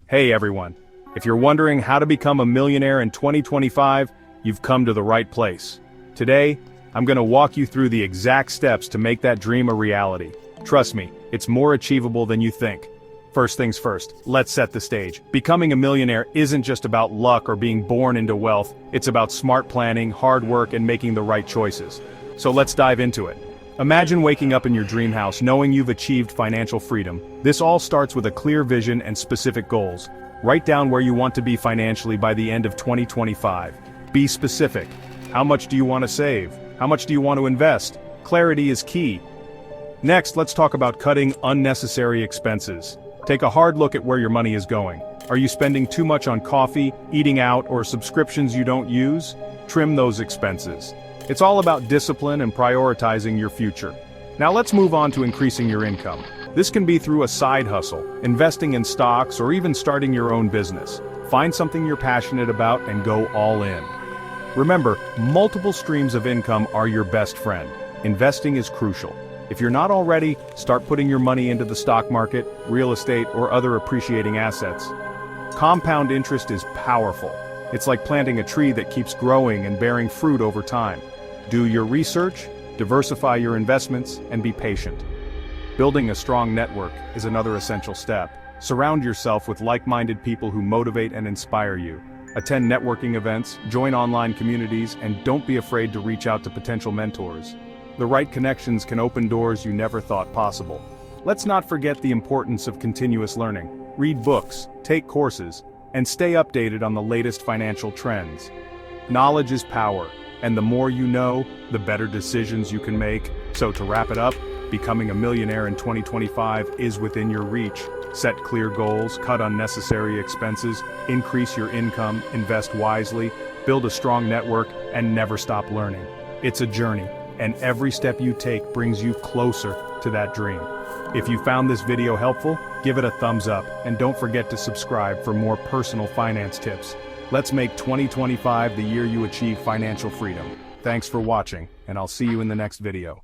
Hey everyone, if you're wondering how to become a millionaire in 2025, you've come to the right place. Today, I'm going to walk you through the exact steps to make that dream a reality. Trust me, it's more achievable than you think. First things first, let's set the stage. Becoming a millionaire isn't just about luck or being born into wealth, it's about smart planning, hard work, and making the right choices. So let's dive into it. Imagine waking up in your dream house knowing you've achieved financial freedom. This all starts with a clear vision and specific goals. Write down where you want to be financially by the end of 2025. Be specific. How much do you want to save? How much do you want to invest? Clarity is key. Next, let's talk about cutting unnecessary expenses. Take a hard look at where your money is going. Are you spending too much on coffee, eating out, or subscriptions you don't use? Trim those expenses. It's all about discipline and prioritizing your future. Now let's move on to increasing your income. This can be through a side hustle, investing in stocks, or even starting your own business. Find something you're passionate about and go all in. Remember, multiple streams of income are your best friend. Investing is crucial. If you're not already, start putting your money into the stock market, real estate, or other appreciating assets. Compound interest is powerful. It's like planting a tree that keeps growing and bearing fruit over time. Do your research, diversify your investments, and be patient. Building a strong network is another essential step. Surround yourself with like-minded people who motivate and inspire you. Attend networking events, join online communities, and don't be afraid to reach out to potential mentors. The right connections can open doors you never thought possible. Let's not forget the importance of continuous learning. Read books, take courses, and stay updated on the latest financial trends. Knowledge is power, and the more you know, the better decisions you can make. So to wrap it up, becoming a millionaire in 2025 is within your reach. Set clear goals, cut unnecessary expenses, increase your income, invest wisely, build a strong network, and never stop learning. It's a journey, and every step you take brings you closer to that dream. If you found this video helpful, give it a thumbs up, and don't forget to subscribe for more personal finance tips. Let's make 2025 the year you achieve financial freedom. Thanks for watching, and I'll see you in the next video.